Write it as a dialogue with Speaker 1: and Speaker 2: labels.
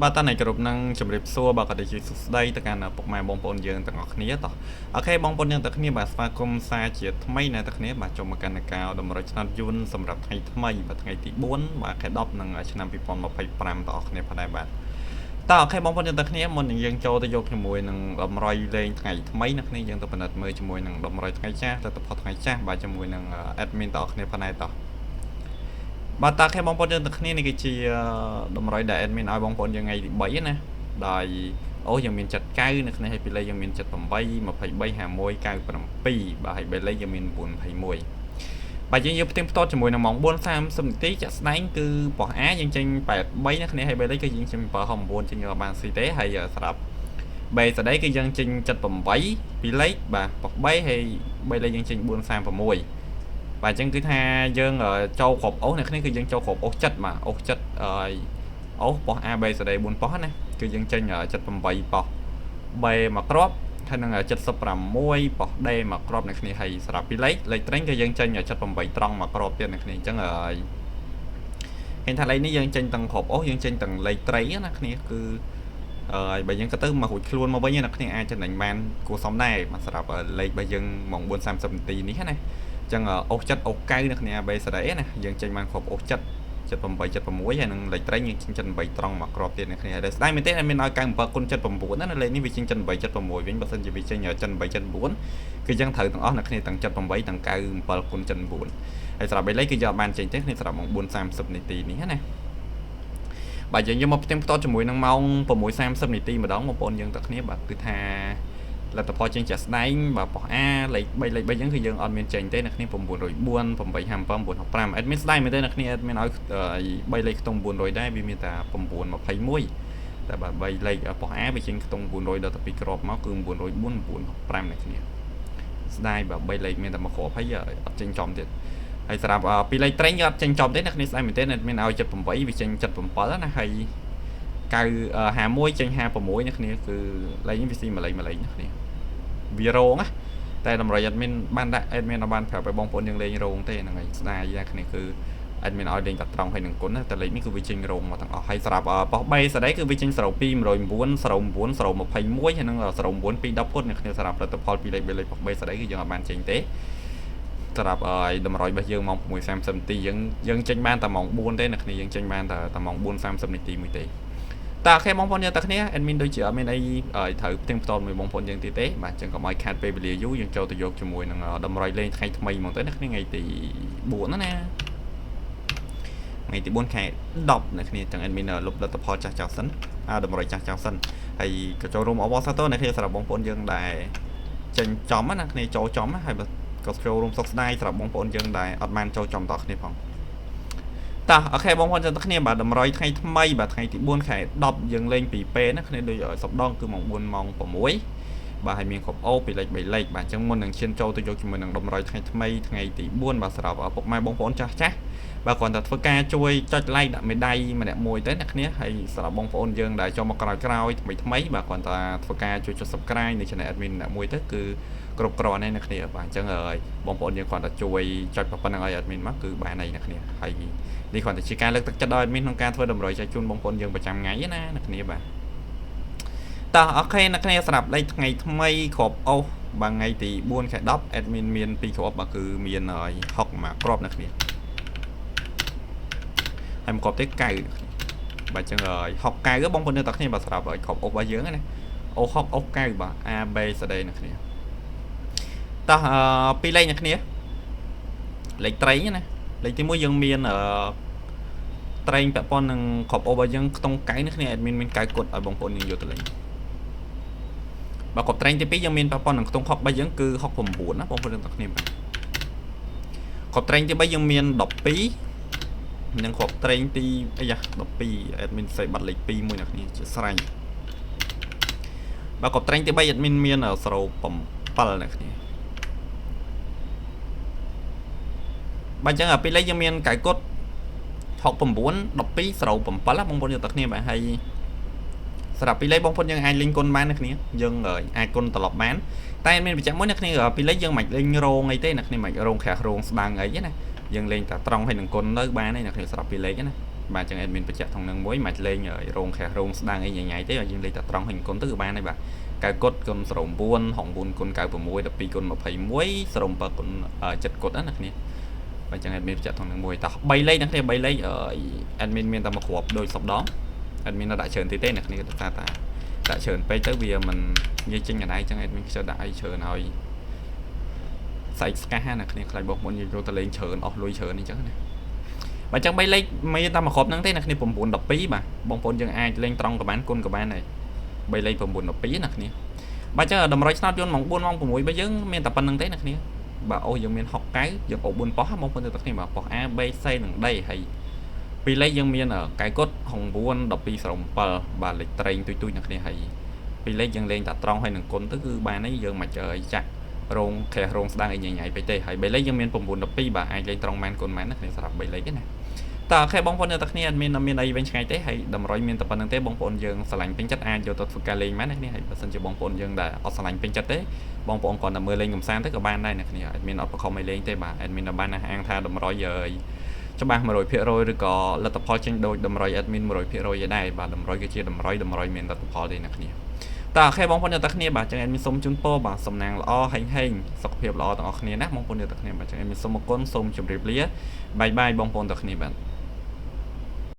Speaker 1: បាទតានៃក្រុមនឹងជម្រាបសួរបាទក៏ដូចជាសួស្តីទៅកាន់ពុកម៉ែបងប្អូនយើងទាំងអស់គ្នាតោះអូខេបងប្អូនយើងទាំងគ្នាបាទស្វាគមន៍សារជាថ្មីណាទាំងគ្នាបាទចូលមកកាន់កៅតម្រុយឆ្នាំយួនសម្រាប់ថ្ងៃថ្មីបាទថ្ងៃទី4បាទខែ10នឹងឆ្នាំ2025ទាំងអស់គ្នាផងដែរបាទតើអូខេបងប្អូនយើងទាំងគ្នាមុននឹងយើងចូលទៅយកជាមួយនឹងតម្រុយលេងថ្ងៃថ្មីណាគ្នាយើងទៅពិនិត្យមើលជាមួយនឹងតម្រុយថ្ងៃចាស់ទៅផលថ្ងៃចាស់បាទជាមួយនឹង admin ទាំងអស់គ្នាផងដែរតោះបាទតាខេបងប្អូនយើងទាំងគ្នានេះគឺជាតម្រុយដែល admin ឲ្យបងប្អូនយើងថ្ងៃទី3ណាដោយអូយើងមានចិត្ត9នៅក្នុងហើយពីលេខយើងមានចិត្ត8 23 51 97បាទហើយ3លេខយើងមាន921បាទយើងផ្ទៀងផ្ទាត់ជាមួយនឹងម៉ោង4:30នាទីចាក់ស្ដែងគឺប៉ុស A យើងចេញ83នៅក្នុងហើយ3លេខគឺយើងចេញ7:9ចេញយកបានស៊ីទេហើយសម្រាប់ B ស្ដីគឺយើងចេញ78ពីលេខបាទប៉ុស B ហើយ3លេខយើងចេញ436បាទអញ្ចឹងគឺថាយើងចូលគ្រប់អូសនៅគ្នាគឺយើងចូលគ្រប់អូសចិត្តបាទអូសចិត្តអូសប៉ុស A B ស្ដី4ប៉ុសណាគឺយើងចេញ78ប៉ុស B មួយគ្រាប់ហើយនឹង76ប៉ុស D មួយគ្រាប់នៅគ្នាហើយសម្រាប់ពីលេខត្រេងគឺយើងចេញ78ត្រង់មួយគ្រាប់ទៀតនៅគ្នាអញ្ចឹងឃើញថាលេខនេះយើងចេញទាំងគ្រប់អូសយើងចេញទាំងលេខត្រីណាគ្នាគឺបើយើងក៏ទៅមករួចខ្លួនមកវិញណាគ្នាអាចចំណេញបានគួរសមដែរបាទសម្រាប់លេខបើយើងម៉ោង4:30នាទីនេះណាចឹងអូសចិត្តអូស9នៅគ្នាបែស្រីណាយើងចេញបានគ្រប់អូសចិត្ត78 76ហើយនឹងលេខត្រេងយើងចេញ78ត្រង់មកគ្រាប់ទៀតនៅគ្នាហើយស្ដាយមែនទេមានឲ្យ97គុណ79ណាលេខនេះវាចេញ78 76វិញបើសិនជាវាចេញ78 79គឺយើងត្រូវទាំងអស់នៅគ្នាទាំង78ទាំង97គុណ79ហើយសម្រាប់3លេខគឺយកបានចេញទេគ្នាសម្រាប់ម៉ោង4:30នាទីនេះណាបាទយើងយកមកផ្ទៀងផ្ទាត់ជាមួយនឹងម៉ោង6:30នាទីម្ដងបងប្អូនយើងទាំងគ្នាបាទគឺថាលទ្ធផលចេញជាក់ស្ដែងបាទប៉ុស A លេខ3លេខ3យើងគឺយើងអត់មានចេញទេអ្នកគ្នា904 857 965 admin ស្ដាយមែនទេអ្នកគ្នា admin ឲ្យ3លេខខ្ទង់900ដែរវាមានតែ921តែបាទ3លេខប៉ុស A វាចេញខ្ទង់900ដល់12គ្រាប់មកគឺ904 965អ្នកគ្នាស្ដាយបាទ3លេខមានតែមួយគ្រាប់ហើយអត់ចេញចំទៀតហើយសម្រាប់ពីលេខត្រេងអត់ចេញចំទេអ្នកគ្នាស្ដាយមែនទេ admin ឲ្យ78វាចេញ77ណាហើយ51ចេញ56អ្នកគ្នាគឺលេខនេះវាស៊ីមួយលេខអ្នកគ្នាវារងណាតែតម្រុយ admin បានដាក់ admin អត់បានប្រាប់ឲ្យបងប្អូនយើងលេងរងទេហ្នឹងហើយស្ដាយណាគ្នាគឺ admin ឲ្យលេងតែត្រង់ហើយនឹងគុណណាតែលេខនេះគឺវាចេញរងមកទាំងអស់ហើយសម្រាប់ប៉ុស3ស្ដីគឺវាចេញ02 109 09 021ហើយនឹង09 210គុណអ្នកគ្នាសម្រាប់លទ្ធផលពីលេខ3លេខប៉ុស3ស្ដីគឺយើងអត់បានចេញទេសម្រាប់តម្រុយរបស់យើងម៉ោង6:30នាទីយើងចេញបានតែម៉ោង4ទេអ្នកគ្នាយើងចេញបានតែម៉ោង4:30នាទីមួយទេតើអូខេបងប្អូនយើងទាំងគ្នា admin ដូចជាអត់មានអីត្រូវផ្ទៀងផ្ទាត់មួយបងប្អូនយើងទៀតទេបាទអញ្ចឹងកុំឲ្យខាតពេលវេលាយូរយើងចូលទៅយកជាមួយនឹងតម្រុយលេងថ្ងៃថ្មីហ្មងទៅណាគ្នាថ្ងៃទី4ណាថ្ងៃទី4ខែ10ណាគ្នាទាំង admin លុបលទ្ធផលចាស់ចោលសិនតម្រុយចាស់ចោលសិនហើយក៏ចូលរួមអបអរសាទរណាគ្នាសម្រាប់បងប្អូនយើងដែលចេញចំណាគ្នាចូលចំហើយក៏ចូលរួមសុខស្ដាយសម្រាប់បងប្អូនយើងដែលអត់បានចូលចំតគ្នាផងតោះអូខេបងប្អូនទាំងគ្នាបាទតម្រុយថ្ងៃថ្មីបាទថ្ងៃទី4ខែ10យើងលេងពីពេលណាគ្នាដូចសប្ដងគឺម៉ោង4ម៉ោង6បាទហើយមានគ្រប់អូពីលេខ3លេខបាទអញ្ចឹងមុននឹងឈានចូលទៅយកជាមួយនឹងតម្រុយថ្ងៃថ្មីថ្ងៃទី4បាទសម្រាប់ពុកម៉ែបងប្អូនចាស់បាទគ្រាន់តែធ្វើការជួយចុច like ដាក់មេដៃម្នាក់មួយទៅអ្នកគ្នាហើយសម្រាប់បងប្អូនយើងដែលចូលមកក្រោយថ្មីបាទគ្រាន់តែធ្វើការជួយចុច subscribe នៅ channel admin ម្នាក់មួយទៅគឺគ្រប់គ្រាន់ហើយអ្នកគ្នាបាទអញ្ចឹងបងប្អូនយើងគ្រាន់តែជួយចុចប៉ុណ្្នឹងឲ្យ admin មកគឺបានហើយអ្នកគ្នាហើយនេះគ្រាន់តែជាការលើកទឹកចិត្តដល់ admin ក្នុងការធ្វើតម្រុយចែកជូនបងប្អូនយើងប្រចាំថ្ងៃណាអ្នកគ្នាបាទតោះអូខេអ្នកគ្នាសម្រាប់លេខថ្ងៃថ្មីគ្រប់អូសបាទថ្ងៃទី4ខែ10 admin មាន2គ្រាប់បាទគឺមាន60មកគ្រាប់អ្នកគ្នាហើយមកគ្រាប់ទេ9បាទអញ្ចឹង69បងប្អូនអ្នកទាំងគ្នាបាទសម្រាប់គ្រប់អូសរបស់យើងណាអូស60អូស9បាទ A B ស្ដីអ្នកគ្នាតោះពីលេខអ្នកគ្នាលេខត្រេងណាលេខទី1យើងមានត្រេងពាក់ព័ន្ធនឹងគ្រប់អូរបស់យើងខ្ទង់9នេះគ្នា admin មាន9គុតឲ្យបងប្អូនយើងយកទៅលេងបើគ្រប់ត្រេងទី2យើងមានពាក់ព័ន្ធនឹងខ្ទង់6របស់យើងគឺ69ណាបងប្អូនទាំងគ្នាបាទគ្រប់ត្រេងទី3យើងមាន12និងគ្រប់ត្រេងទី12 admin សេបាត់លេខ2មួយអ្នកគ្នាជាស្រ័យបើគ្រប់ត្រេងទី3 admin មាន07អ្នកគ្នាបាទអញ្ចឹងពីលេខយើងមាន9គុត69 12 07បងប្អូនយើងទាំងគ្នាបាទហើយសម្រាប់ពីលេខបងប្អូនយើងអាចលេងគុណបានអ្នកគ្នាយើងអាចគុណត្រឡប់បានតែមានបញ្ជាក់មួយអ្នកគ្នាពីលេខយើងមិនលេងរងអីទេអ្នកគ្នាមិនរងក្រាស់រងស្ដាងអីណាយើងលេងតែត្រង់ឲ្យនឹងគុណទៅបានទេអ្នកគ្នាសម្រាប់ពីលេខណា បាទចឹង admin បញ្ជាក់ក្នុងនឹងមួយមិនលេងរោងខែរោងស្ដាងអីញ៉ៃទេឲ្យយើងលេងតែត្រង់ហើយគុណទៅគឺបានហើយបាទកៅគុតគុណ09ហង4គុណ96 12គុណ21សរុប7គុណ7គុណណាគ្នាបាទចឹង admin បញ្ជាក់ក្នុងនឹងមួយតោះ3លេខណាគ្នា3លេខadmin មានតែមួយគ្រាប់ដូចសពដង admin នៅដាក់ច្រើនតិចទេណាគ្នាថាតាដាក់ច្រើនពេកទៅវាមិននិយាយចេញកណ្ដាលចឹង admin ខ្ជិលដាក់អីច្រើនហើយស្អែកស្កាសណាគ្នាខ្លាចបងប្អូនយកទៅលេងច្រើនអស់លុយច្រើនអញ្ចឹងណាបើចឹង3លេខមានតែមួយគ្រាប់ហ្នឹងទេណាគ្នា9 12បាទបងប្អូនយើងអាចលេងត្រង់ក៏បានគុណក៏បានដែរ3លេខ9 12ណាគ្នាបាទចឹងតម្រុយឆ្នោតយន្តម៉ោង4ម៉ោង6បើយើងមានតែប៉ុណ្្នឹងទេណាគ្នាបាទអូយើងមាន60 90យើងអូ4ប៉ោះបងប្អូនទៅគ្នាបាទប៉ោះ A B C និង D ហើយពីរលេខយើងមានកៅគុតហង4 12 07បាទលេខត្រេងទុយទុយណាគ្នាហើយពីរលេខយើងលេងតែត្រង់ហើយនឹងគុណទៅគឺបានហើយយើងមិនចាក់រោងខែរោងស្ដាងអីញ៉ៃពេកទេហើយ3លេខយើងមាន9 12បាទអាចលេងត្រង់មែនគុណមែនណាគ្នាសម្រាប់3លេខទេណាតើអូខេបងប្អូនអ្នកទាំងគ្នាអត់មានអីវិញឆ្ងាយទេហើយតម្រុយមានតែប៉ុណ្្នឹងទេបងប្អូនយើងស្រឡាញ់ពេញចិត្តអាចយកទៅធ្វើការលេងមែនណាគ្នាហើយបើសិនជាបងប្អូនយើងដែលអត់ស្រឡាញ់ពេញចិត្តទេបងប្អូនគាត់តែមើលលេងកំសាន្តទៅក៏បានដែរណាគ្នាអត់មានអត់បខំឲ្យលេងទេបាទអត់មានបានអាងថាតម្រុយច្បាស់ 100% ឬក៏លទ្ធផលចេញដូចតម្រុយ admin 100% ឯដែរបាទតម្រុយគឺជាតម្រុយមានលទ្ធផលទេណាគ្នាតើអូខេបងប្អូនអ្នកទាំងគ្នាបាទចឹង admin សូមជូនពរបាទសំណាងល្អហេងហេងសុខភាពល្អទាំងអស់គ្នាណាបងប្អូនអ្នកទាំងគ្នាបាទចឹង admin សូមអរគុណសូមជម្រាបលាបាយបាយបងប្អូនទាំងគ្នាបាទ